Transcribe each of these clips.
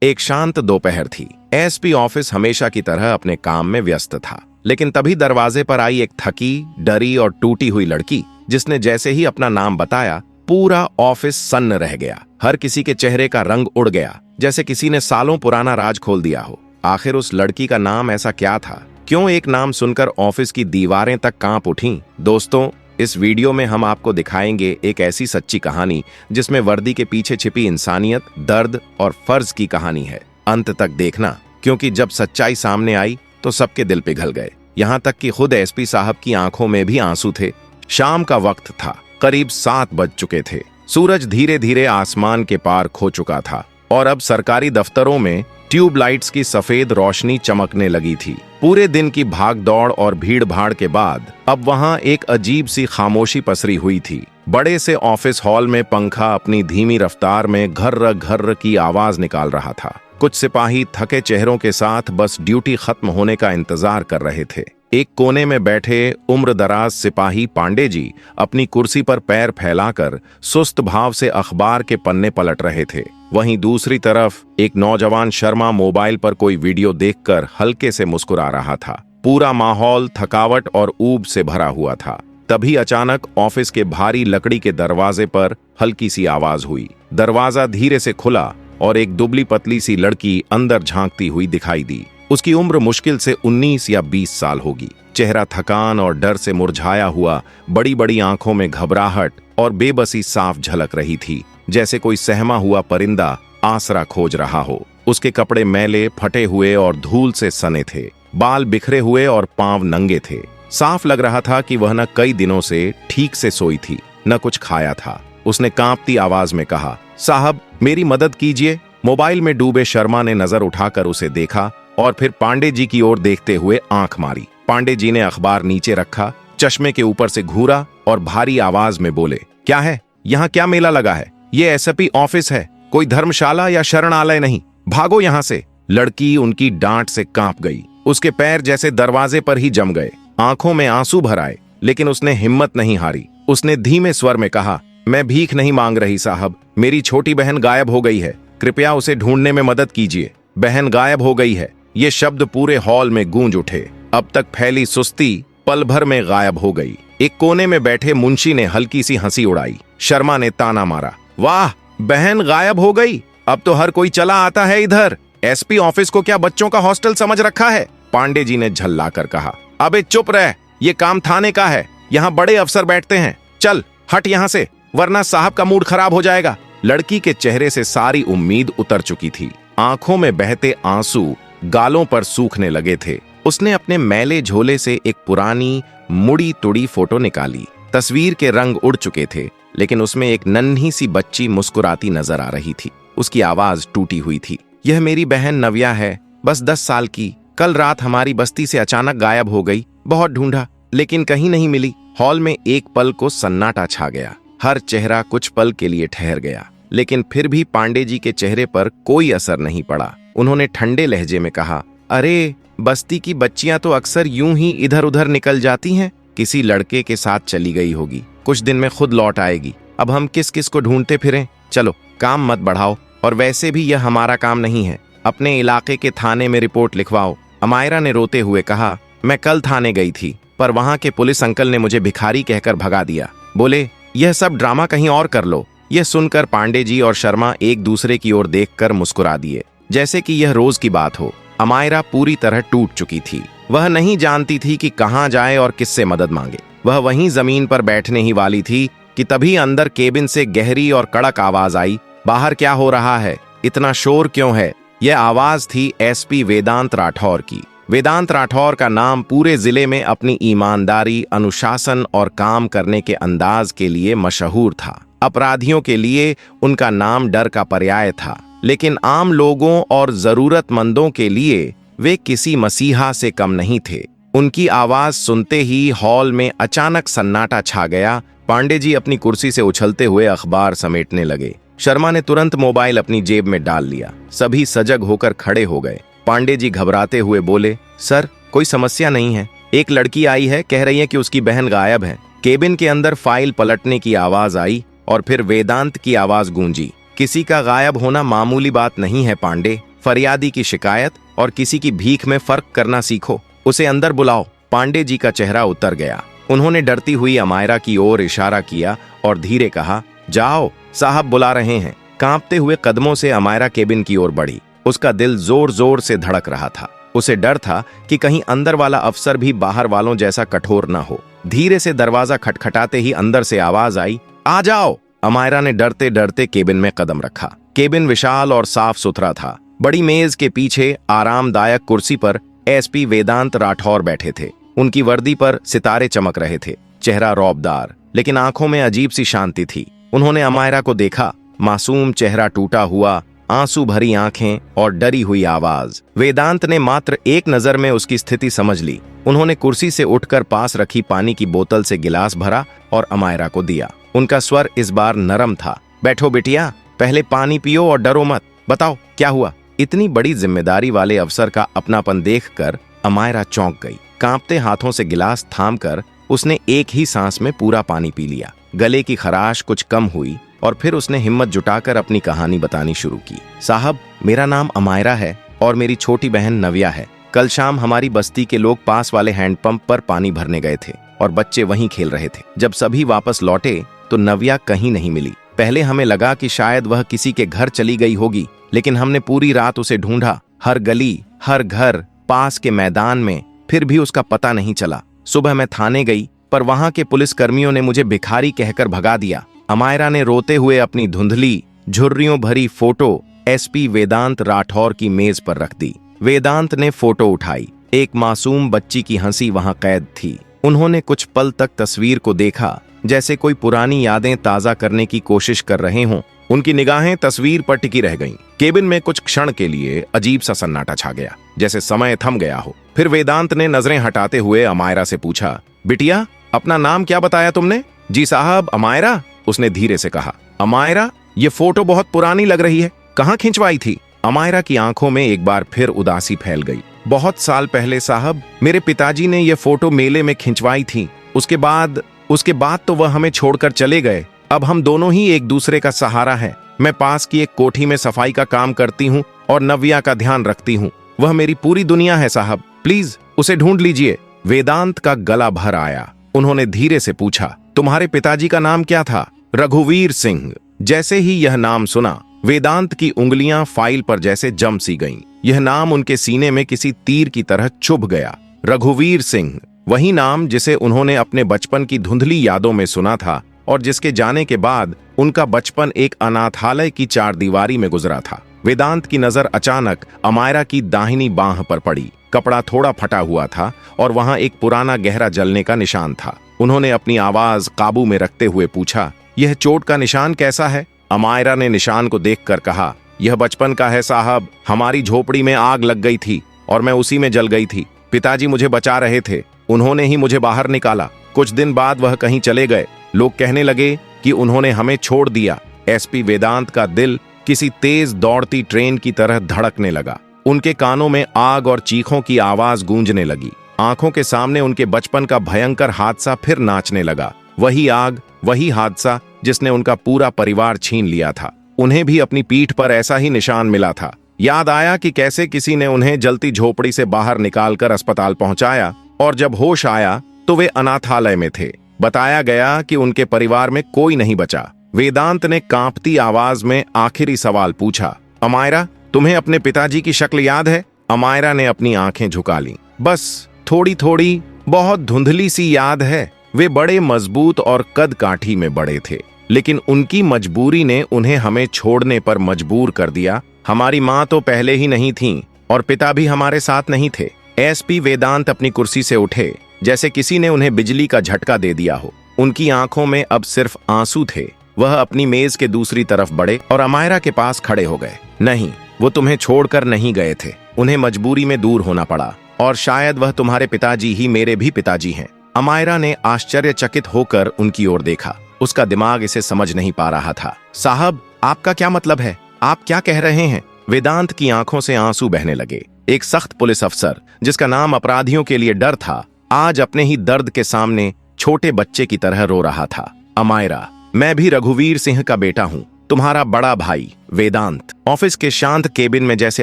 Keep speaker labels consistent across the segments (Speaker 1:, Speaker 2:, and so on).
Speaker 1: एक शांत दोपहर थी। एसपी ऑफिस हमेशा की तरह अपने काम में व्यस्त था, लेकिन तभी दरवाजे पर आई एक थकी, डरी और टूटी हुई लड़की, जिसने जैसे ही अपना नाम बताया, पूरा ऑफिस सन्न रह गया। हर किसी के चेहरे का रंग उड़ गया, जैसे किसी ने सालों पुराना राज खोल दिया हो। आखिर उस लड़की का नाम ऐसा क्या था? क्यों एक नाम सुनकर ऑफिस की दीवारें तक कांप उठीं? दोस्तों, इस वीडियो में हम आपको दिखाएंगे एक ऐसी सच्ची कहानी जिसमें वर्दी के पीछे छिपी इंसानियत, दर्द और फर्ज की कहानी है। अंत तक देखना, क्योंकि जब सच्चाई सामने आई तो सबके दिल पिघल गए। यहाँ तक कि खुद एसपी साहब की आंखों में भी आंसू थे। शाम का वक्त था, करीब 7 बज चुके थे। सूरज धीरे धीरे आसमान के पार खो चुका था और अब सरकारी दफ्तरों में ट्यूबलाइट्स की सफेद रोशनी चमकने लगी थी। पूरे दिन की भाग दौड़ और भीड़ भाड़ के बाद अब वहां एक अजीब सी खामोशी पसरी हुई थी। बड़े से ऑफिस हॉल में पंखा अपनी धीमी रफ्तार में घर्र घर्र की आवाज निकाल रहा था। कुछ सिपाही थके चेहरों के साथ बस ड्यूटी खत्म होने का इंतजार कर रहे थे। एक कोने में बैठे उम्रदराज सिपाही पांडे जी अपनी कुर्सी पर पैर फैलाकर सुस्त भाव से अखबार के पन्ने पलट रहे थे। वहीं दूसरी तरफ एक नौजवान शर्मा मोबाइल पर कोई वीडियो देखकर हल्के से मुस्कुरा रहा था। पूरा माहौल थकावट और ऊब से भरा हुआ था। तभी अचानक ऑफिस के भारी लकड़ी के दरवाजे पर हल्की सी आवाज हुई। दरवाजा धीरे से खुला और एक दुबली पतली सी लड़की अंदर झांकती हुई दिखाई दी। उसकी उम्र मुश्किल से 19 या 20 साल होगी। चेहरा थकान और डर से मुरझाया हुआ, बड़ी बड़ी आंखों में घबराहट और बेबसी साफ झलक रही थी, जैसे कोई सहमा हुआ परिंदा आसरा खोज रहा हो। उसके कपड़े मैले, फटे हुए और धूल से सने थे। बाल बिखरे हुए और पांव नंगे थे। साफ लग रहा था कि वह न कई दिनों से ठीक से सोई थी, न कुछ खाया था। उसने कांपती आवाज में कहा, साहब मेरी मदद कीजिए। मोबाइल में डूबे शर्मा ने नजर उठाकर उसे देखा और फिर पांडे जी की ओर देखते हुए आंख मारी। पांडे जी ने अखबार नीचे रखा, चश्मे के ऊपर से घूरा और भारी आवाज में बोले, क्या है? यहाँ क्या मेला लगा है? ये एसपी ऑफिस है, कोई धर्मशाला या शरणालय नहीं। भागो यहाँ से। लड़की उनकी डांट से कांप गई। उसके पैर जैसे दरवाजे पर ही जम गए। आंखों में आंसू भर आए, लेकिन उसने हिम्मत नहीं हारी। उसने धीमे स्वर में कहा, मैं भीख नहीं मांग रही साहब, मेरी छोटी बहन गायब हो गई है, कृपया उसे ढूंढने में मदद कीजिए। बहन गायब हो गई है। ये शब्द पूरे हॉल में गूंज उठे। अब तक फैली सुस्ती पल भर में गायब हो गई। एक कोने में बैठे मुंशी ने हल्की सी हंसी उड़ाई। शर्मा ने ताना मारा, वाह, बहन गायब हो गई, अब तो हर कोई चला आता है इधर। एसपी ऑफिस को क्या बच्चों का हॉस्टल समझ रखा है? पांडे जी ने झल्लाकर कहा, अबे चुप रह, ये काम थाने का है, यहाँ बड़े अफसर बैठते हैं। चल हट यहाँ से, वरना साहब का मूड खराब हो जाएगा। लड़की के चेहरे से सारी उम्मीद उतर चुकी थी। आंखों में बहते आंसू गालों पर सूखने लगे थे। उसने अपने मैले झोले से एक पुरानी मुड़ी तुड़ी फोटो निकाली। तस्वीर के रंग उड़ चुके थे, लेकिन उसमें एक नन्ही सी बच्ची मुस्कुराती नजर आ रही थी। उसकी आवाज टूटी हुई थी, यह मेरी बहन नव्या है, बस 10 साल की। कल रात हमारी बस्ती से अचानक गायब हो गई। बहुत ढूंढा, लेकिन कहीं नहीं मिली। हॉल में एक पल को सन्नाटा छा गया। हर चेहरा कुछ पल के लिए ठहर गया, लेकिन फिर भी पांडे जी के चेहरे पर कोई असर नहीं पड़ा। उन्होंने ठंडे लहजे में कहा, अरे बस्ती की बच्चियां तो अक्सर यूं ही इधर उधर निकल जाती हैं, किसी लड़के के साथ चली गई होगी, कुछ दिन में खुद लौट आएगी। अब हम किस किस को ढूंढते फिरें? चलो काम मत बढ़ाओ, और वैसे भी यह हमारा काम नहीं है। अपने इलाके के थाने में रिपोर्ट लिखवाओ। अमायरा ने रोते हुए कहा, मैं कल थाने गई थी, पर वहां के पुलिस अंकल ने मुझे भिखारी कहकर भगा दिया। बोले, यह सब ड्रामा कहीं और कर लो। यह सुनकर पांडे जी और शर्मा एक दूसरे की ओर देखकर मुस्कुरा दिए, जैसे कि यह रोज की बात हो। अमायरा पूरी तरह टूट चुकी थी। वह नहीं जानती थी कि कहां जाए और किससे मदद मांगे। वह वहीं जमीन पर बैठने ही वाली थी कि तभी अंदर केबिन से गहरी और कड़क आवाज आई, बाहर क्या हो रहा है? इतना शोर क्यों है? यह आवाज थी एसपी वेदांत राठौर की। वेदांत राठौर का नाम पूरे जिले में अपनी ईमानदारी, अनुशासन और काम करने के अंदाज के लिए मशहूर था। अपराधियों के लिए उनका नाम डर का पर्याय था, लेकिन आम लोगों और जरूरतमंदों के लिए वे किसी मसीहा से कम नहीं थे। उनकी आवाज सुनते ही हॉल में अचानक सन्नाटा छा गया। पांडे जी अपनी कुर्सी से उछलते हुए अखबार समेटने लगे। शर्मा ने तुरंत मोबाइल अपनी जेब में डाल लिया। सभी सजग होकर खड़े हो गए। पांडे जी घबराते हुए बोले, सर कोई समस्या नहीं है। एक लड़की आई है, कह रही है कि उसकी बहन गायब है। केबिन के अंदर फाइल पलटने की आवाज आई और फिर वेदांत की आवाज गूंजी, किसी का गायब होना मामूली बात नहीं है पांडे, फरियादी की शिकायत और किसी की भीख में फर्क करना सीखो। उसे अंदर बुलाओ। पांडे जी का चेहरा उतर गया। उन्होंने डरती हुई अमायरा की ओर इशारा किया और धीरे कहा, जाओ, साहब बुला रहे हैं। कांपते हुए कदमों से अमायरा केबिन की ओर बढ़ी। उसका दिल जोर जोर से धड़क रहा था। उसे डर था कि कहीं अंदर वाला अफसर भी बाहर वालों जैसा कठोर न हो। धीरे से दरवाजा खटखटाते ही अंदर से आवाज आई, आ जाओ। अमायरा ने डरते डरते केबिन में कदम रखा। केबिन विशाल और साफ सुथरा था। बड़ी मेज के पीछे आरामदायक कुर्सी पर एसपी वेदांत राठौर बैठे थे। उनकी वर्दी पर सितारे चमक रहे थे। चेहरा रौबदार, लेकिन आंखों में अजीब सी शांति थी। उन्होंने अमायरा को देखा। मासूम चेहरा, टूटा हुआ, आंसू भरी आंखें और डरी हुई आवाज। वेदांत ने मात्र एक नजर में उसकी स्थिति समझ ली। उन्होंने कुर्सी से उठकर पास रखी पानी की बोतल से गिलास भरा और अमायरा को दिया। उनका स्वर इस बार नरम था। बैठो बिटिया, पहले पानी पियो और डरो मत। बताओ क्या हुआ? इतनी बड़ी जिम्मेदारी वाले अफसर का अपनापन देखकर अमायरा चौंक गई। कांपते हाथों से गिलास थामकर उसने एक ही सांस में पूरा पानी पी लिया। गले की खराश कुछ कम हुई और फिर उसने हिम्मत जुटाकर अपनी कहानी बतानी शुरू की। साहब, मेरा नाम अमायरा है और मेरी छोटी बहन नव्या है। कल शाम हमारी बस्ती के लोग पास वाले हैंडपंप पर पानी भरने गए थे और बच्चे वहीं खेल रहे थे। जब सभी वापस लौटे तो नव्या कहीं नहीं मिली। पहले हमें लगा कि शायद वह किसी के घर चली गई होगी, लेकिन हमने पूरी रात उसे ढूंढा, हर गली, हर घर, पास के मैदान में, फिर भी उसका पता नहीं चला। सुबह मैं थाने गई, पर वहां के पुलिसकर्मियों ने मुझे भिखारी कहकर भगा दिया। अमायरा ने रोते हुए अपनी धुंधली, झुर्रियों भरी फोटो एसपी वेदांत राठौर की मेज पर रख दी। वेदांत ने फोटो उठाई। एक मासूम बच्ची की हंसी वहां कैद थी। उन्होंने कुछ पल तक तस्वीर को देखा, जैसे कोई पुरानी यादें ताजा करने की कोशिश कर रहे हों। उनकी निगाहें तस्वीर पर टिकी रह गईं। केबिन में कुछ क्षण के लिए अजीब सा सन्नाटा छा गया, जैसे समय थम गया हो। फिर वेदांत ने नजरें हटाते हुए अमायरा से पूछा, बिटिया, अपना नाम क्या बताया तुमने? जी साहब, अमायरा, उसने धीरे से कहा। अमायरा, ये फोटो बहुत पुरानी लग रही है, कहाँ खिंचवाई थी? अमायरा की आंखों में एक बार फिर उदासी फैल गई। बहुत साल पहले साहब, मेरे पिताजी ने ये फोटो मेले में खिंचवाई थी। उसके बाद तो वह हमें छोड़कर चले गए। अब हम दोनों ही एक दूसरे का सहारा हैं। मैं पास की एक कोठी में सफाई का काम करती हूँ और नव्या का ध्यान रखती हूँ। वह मेरी पूरी दुनिया है साहब, प्लीज उसे ढूंढ लीजिए। वेदांत का गला भर आया। उन्होंने धीरे से पूछा, तुम्हारे पिताजी का नाम क्या था? रघुवीर सिंह। जैसे ही यह नाम सुना, वेदांत की उंगलियां फाइल पर जैसे जम सी गईं। यह नाम उनके सीने में किसी तीर की तरह चुभ गया। रघुवीर सिंह, वही नाम जिसे उन्होंने अपने बचपन की धुंधली यादों में सुना था और जिसके जाने के बाद उनका बचपन एक अनाथालय की चारदीवारी में गुजरा था। वेदांत की नजर अचानक अमायरा की दाहिनी बांह पर पड़ी। कपड़ा थोड़ा फटा हुआ था और वहां एक पुराना गहरा जलने का निशान था। उन्होंने अपनी आवाज काबू में रखते हुए पूछा, यह चोट का निशान कैसा है? अमायरा ने निशान को देखकर कहा, यह बचपन का है साहब। हमारी झोपड़ी में आग लग गई थी और मैं उसी में जल गई थी। पिताजी मुझे बचा रहे थे, उन्होंने ही मुझे बाहर निकाला। कुछ दिन बाद वह कहीं चले गए। लोग कहने लगे कि उन्होंने हमें छोड़ दिया। एसपी वेदांत का दिल किसी तेज दौड़ती ट्रेन की तरह धड़कने लगा। उनके कानों में आग और चीखों की आवाज गूंजने लगी। आंखों के सामने उनके बचपन का भयंकर हादसा फिर नाचने लगा। वही आग, वही हादसा जिसने उनका पूरा परिवार छीन लिया था। उन्हें भी अपनी पीठ पर ऐसा ही निशान मिला था। याद आया कि कैसे किसी ने उन्हें जलती झोपड़ी से बाहर निकालकर अस्पताल पहुंचाया और जब होश आया तो वे अनाथालय में थे। बताया गया कि उनके परिवार में कोई नहीं बचा। वेदांत ने कांपती आवाज में आखिरी सवाल पूछा, अमायरा, तुम्हें अपने पिताजी की शक्ल याद है? अमायरा ने अपनी आंखें झुका लीं। बस थोड़ी थोड़ी, बहुत धुंधली सी याद है। वे बड़े मजबूत और कद काठी में बड़े थे, लेकिन उनकी मजबूरी ने उन्हें हमें छोड़ने पर मजबूर कर दिया। हमारी माँ तो पहले ही नहीं थीं और पिता भी हमारे साथ नहीं थे। एसपी वेदांत अपनी कुर्सी से उठे, जैसे किसी ने उन्हें बिजली का झटका दे दिया हो। उनकी आंखों में अब सिर्फ आंसू थे। वह अपनी मेज के दूसरी तरफ बढ़े और अमायरा के पास खड़े हो गए। नहीं, वो तुम्हें छोड़कर नहीं गए थे। उन्हें मजबूरी में दूर होना पड़ा और शायद वह तुम्हारे पिताजी ही मेरे भी पिताजी हैं। अमायरा ने आश्चर्यचकित होकर उनकी ओर देखा। उसका दिमाग इसे समझ नहीं पा रहा था। साहब, आपका क्या मतलब है? आप क्या कह रहे हैं? वेदांत की आंखों से आंसू बहने लगे। एक सख्त पुलिस अफसर, जिसका नाम अपराधियों के लिए डर था, आज अपने ही दर्द के सामने छोटे बच्चे की तरह रो रहा था। अमायरा, मैं भी रघुवीर सिंह का बेटा हूँ। तुम्हारा बड़ा भाई वेदांत। ऑफिस के शांत केबिन में जैसे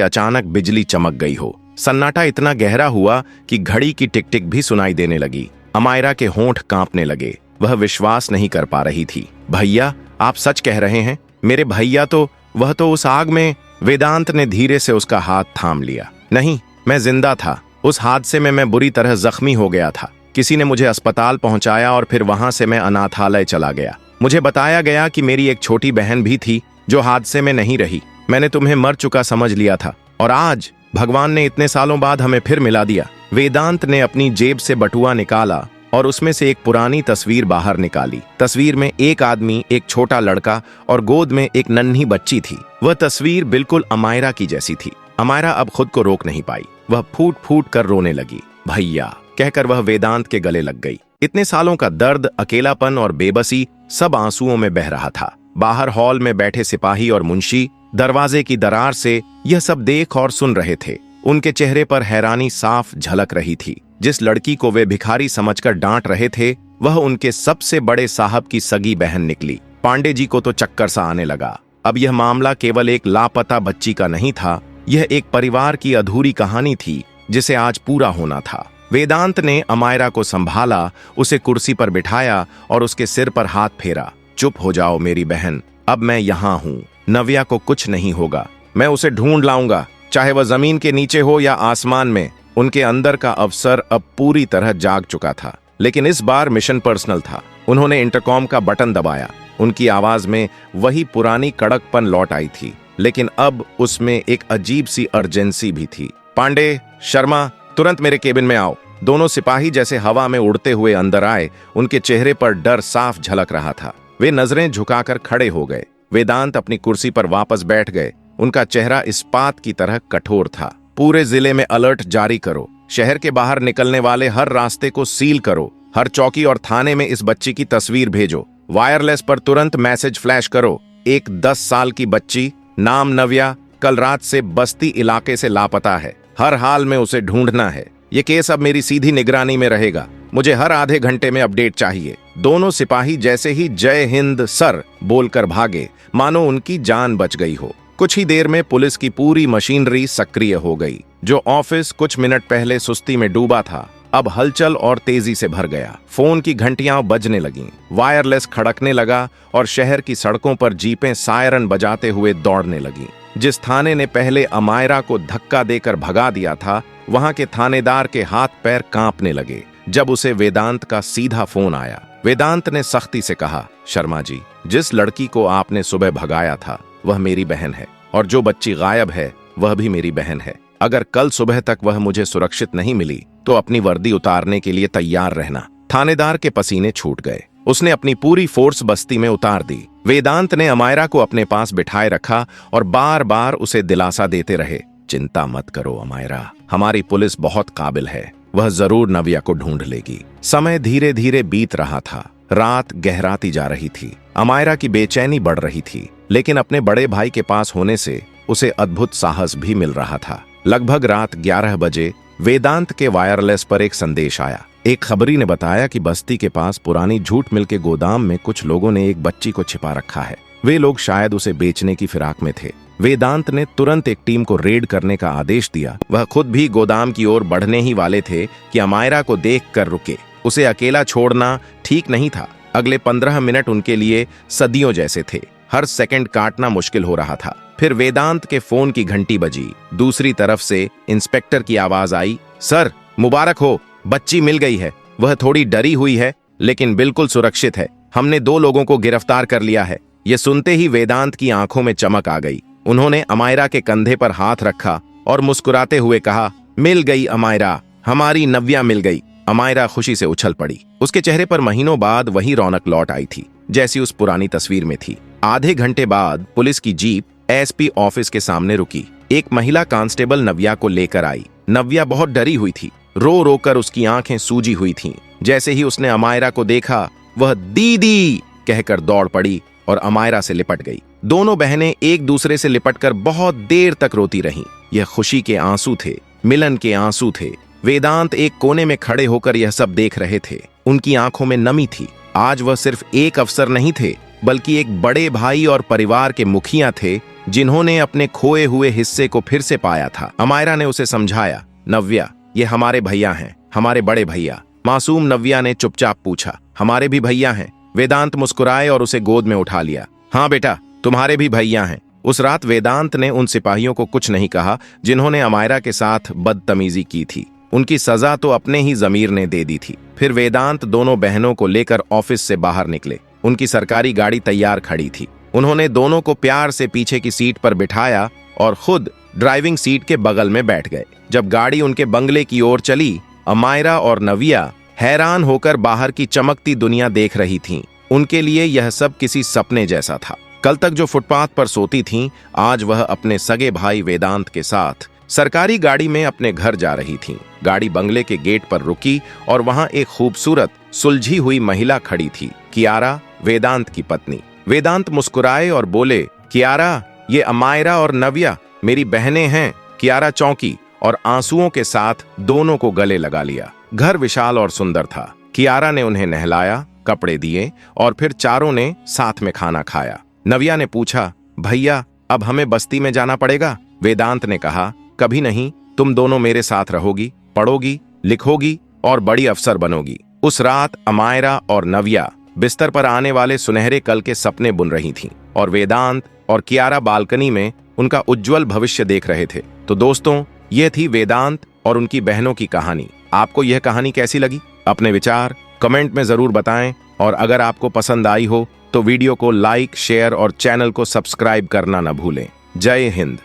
Speaker 1: अचानक बिजली चमक गई हो। सन्नाटा इतना गहरा हुआ कि घड़ी की टिक टिक भी सुनाई देने लगी। अमायरा के होंठ कांपने लगे। वह विश्वास नहीं कर पा रही थी। भैया, आप सच कह रहे हैं? मेरे भैया तो वह तो उस आग में। वेदांत ने धीरे से उसका हाथ थाम लिया। नहीं, मैं जिंदा था। उस हादसे में मैं बुरी तरह जख्मी हो गया था। किसी ने मुझे अस्पताल पहुंचाया और फिर वहां से मैं अनाथालय चला गया। मुझे बताया गया कि मेरी एक छोटी बहन भी थी जो हादसे में नहीं रही। मैंने तुम्हें मर चुका समझ लिया था और आज भगवान ने इतने सालों बाद हमें फिर मिला दिया। वेदांत ने अपनी जेब से बटुआ निकाला और उसमें से एक पुरानी तस्वीर बाहर निकाली। तस्वीर में एक आदमी, एक छोटा लड़का और गोद में एक नन्ही बच्ची थी। वह तस्वीर बिल्कुल अमायरा की जैसी थी। अमायरा अब खुद को रोक नहीं पाई। वह फूट फूट कर रोने लगी। भैया कहकर वह वेदांत के गले लग गई। इतने सालों का दर्द, अकेलापन और बेबसी सब आंसुओं में बह रहा था। बाहर हॉल में बैठे सिपाही और मुंशी दरवाजे की दरार से यह सब देख और सुन रहे थे। उनके चेहरे पर हैरानी साफ झलक रही थी। जिस लड़की को वे भिखारी समझकर डांट रहे थे वह उनके सबसे बड़े साहब की सगी बहन निकली। पांडे जी को तो चक्कर सा आने लगा। अब यह मामला केवल एक लापता बच्ची का नहीं था, यह एक परिवार की अधूरी कहानी थी जिसे आज पूरा होना था। वेदांत ने अमायरा को संभाला, उसे कुर्सी पर बिठाया और उसके सिर पर हाथ फेरा। चुप हो जाओ मेरी बहन, अब मैं यहाँ हूँ। नव्या को कुछ नहीं होगा। मैं उसे ढूंढ लाऊंगा, चाहे वह जमीन के नीचे हो या आसमान में। उनके अंदर का अफसर अब पूरी तरह जाग चुका था, लेकिन इस बार मिशन पर्सनल था। उन्होंने इंटरकॉम का बटन दबाया। उनकी आवाज में वही पुरानी कड़कपन लौट आई थी, लेकिन अब उसमें एक अजीब सी अर्जेंसी भी थी। पांडे, शर्मा, तुरंत मेरे केबिन में आओ। दोनों सिपाही जैसे हवा में उड़ते हुए अंदर आए। उनके चेहरे पर डर साफ झलक रहा था। वे नजरें झुकाकर खड़े हो गए। वेदांत अपनी कुर्सी पर वापस बैठ गए। उनका चेहरा इस्पात की तरह कठोर था। पूरे जिले में अलर्ट जारी करो। शहर के बाहर निकलने वाले हर रास्ते को सील करो। हर चौकी और थाने में इस बच्ची की तस्वीर भेजो। वायरलेस पर तुरंत मैसेज फ्लैश करो। एक 10 साल की बच्ची, नाम नव्या, कल रात से बस्ती इलाके से लापता है। हर हाल में उसे ढूंढना है। ये केस अब मेरी सीधी निगरानी में रहेगा। मुझे हर आधे घंटे में अपडेट चाहिए। दोनों सिपाही जैसे ही जय हिंद सर बोलकर भागे, मानो उनकी जान बच गई हो। कुछ ही देर में पुलिस की पूरी मशीनरी सक्रिय हो गई। जो ऑफिस कुछ मिनट पहले सुस्ती में डूबा था, अब हलचल और तेजी से भर गया। फोन की घंटियां बजने लगीं, वायरलेस खड़कने लगा और शहर की सड़कों पर जीपें सायरन बजाते हुए दौड़ने लगीं। जिस थाने ने पहले अमायरा को धक्का देकर भगा दिया था, वहां के थानेदार के हाथ पैर कांपने लगे जब उसे वेदांत का सीधा फोन आया। वेदांत ने सख्ती से कहा, शर्मा जी, जिस लड़की को आपने सुबह भगाया था वह मेरी बहन है और जो बच्ची गायब है वह भी मेरी बहन है। अगर कल सुबह तक वह मुझे सुरक्षित नहीं मिली तो अपनी वर्दी उतारने के लिए तैयार रहना। थानेदार के पसीने छूट गए। उसने अपनी पूरी फोर्स बस्ती में उतार दी। वेदांत ने अमायरा को अपने पास बिठाए रखा और बार बार उसे दिलासा देते रहे, चिंता मत करो अमायरा, हमारी पुलिस बहुत काबिल है, वह जरूर नव्या को ढूंढ लेगी। समय धीरे धीरे बीत रहा था। रात गहराती जा रही थी। अमायरा की बेचैनी बढ़ रही थी, लेकिन अपने बड़े भाई के पास होने से उसे अद्भुत साहस भी मिल रहा था। लगभग रात 11 बजे वेदांत के वायरलेस पर एक संदेश आया। एक खबरी ने बताया कि बस्ती के पास पुरानी जूट मिल के गोदाम में कुछ लोगों ने एक बच्ची को छिपा रखा है। वे लोग शायद उसे बेचने की फिराक में थे। वेदांत ने तुरंत एक टीम को रेड करने का आदेश दिया। वह खुद भी गोदाम की ओर बढ़ने ही वाले थे कि अमायरा को देखकर रुके। उसे अकेला छोड़ना ठीक नहीं था। अगले 15 मिनट उनके लिए सदियों जैसे थे। हर सेकंड काटना मुश्किल हो रहा था। फिर वेदांत के फोन की घंटी बजी। दूसरी तरफ से इंस्पेक्टर की आवाज आई, सर मुबारक हो, बच्ची मिल गई है। वह थोड़ी डरी हुई है लेकिन बिल्कुल सुरक्षित है। हमने 2 लोगों को गिरफ्तार कर लिया है। ये सुनते ही वेदांत की आंखों में चमक आ गई। उन्होंने अमायरा के कंधे पर हाथ रखा और मुस्कुराते हुए कहा, मिल गई अमायरा, हमारी नव्या मिल गई। अमायरा खुशी से उछल पड़ी। उसके चेहरे पर महीनों बाद वही रौनक लौट आई थी जैसी उस पुरानी तस्वीर में थी। आधे घंटे बाद पुलिस की जीप एसपी ऑफिस के सामने रुकी। एक महिला कांस्टेबल नव्या को लेकर आई। नव्या बहुत डरी हुई थी। रो रो कर उसकी आंखें सूजी हुई थीं। जैसे ही उसने अमायरा को देखा, वह दीदी कहकर दौड़ पड़ी और अमायरा से लिपट गई। दोनों बहनें एक दूसरे से लिपटकर बहुत देर तक रोती रहीं। यह खुशी के आंसू थे, मिलन के आंसू थे। वेदांत एक कोने में खड़े होकर यह सब देख रहे थे। उनकी आंखों में नमी थी। आज वह सिर्फ एक अफसर नहीं थे, बल्कि एक बड़े भाई और परिवार के मुखिया थे जिन्होंने अपने खोए हुए हिस्से को फिर से पाया था। अमायरा ने उसे समझाया, नव्या, ये हमारे भैया हैं, हमारे बड़े भैया। मासूम नव्या ने चुपचाप पूछा, हमारे भी भैया हैं? वेदांत मुस्कुराए और उसे गोद में उठा लिया। हाँ बेटा, तुम्हारे भी भैया हैं। उस रात वेदांत ने उन सिपाहियों को कुछ नहीं कहा जिन्होंने अमायरा के साथ बदतमीजी की थी। उनकी सजा तो अपने ही जमीर ने दे दी थी। फिर वेदांत दोनों बहनों को लेकर ऑफिस से बाहर निकले। उनकी सरकारी गाड़ी तैयार खड़ी थी। उन्होंने दोनों को प्यार से पीछे की सीट पर बिठाया और खुद ड्राइविंग सीट के बगल में बैठ गए। जब गाड़ी उनके बंगले की ओर चली, अमायरा और नव्या हैरान होकर बाहर की चमकती दुनिया देख रही थीं। उनके लिए यह सब किसी सपने जैसा था। कल तक जो फुटपाथ पर सोती थीं, आज वह अपने सगे भाई वेदांत के साथ सरकारी गाड़ी में अपने घर जा रही थीं। गाड़ी बंगले के गेट पर रुकी और वहां एक खूबसूरत सुलझी हुई महिला खड़ी थी, कियारा, वेदांत की पत्नी। वेदांत मुस्कुराए और बोले, कियारा, ये अमायरा और नव्या मेरी बहनें हैं। कियारा चौंकी और आंसुओं के साथ दोनों को गले लगा लिया। घर विशाल और सुंदर था। कियारा ने उन्हें नहलाया, कपड़े दिए और फिर चारों ने साथ में खाना खाया। नव्या ने पूछा, भैया, अब हमें बस्ती में जाना पड़ेगा? वेदांत ने कहा, कभी नहीं, तुम दोनों मेरे साथ रहोगी, पढ़ोगी, लिखोगी और बड़ी अफसर बनोगी। उस रात अमायरा और नव्या बिस्तर पर आने वाले सुनहरे कल के सपने बुन रही थीं और वेदांत और कियारा बालकनी में उनका उज्जवल भविष्य देख रहे थे। तो दोस्तों, ये थी वेदांत और उनकी बहनों की कहानी। आपको यह कहानी कैसी लगी? अपने विचार कमेंट में जरूर बताएं और अगर आपको पसंद आई हो तो वीडियो को लाइक, शेयर और चैनल को सब्सक्राइब करना न भूलें। जय हिंद।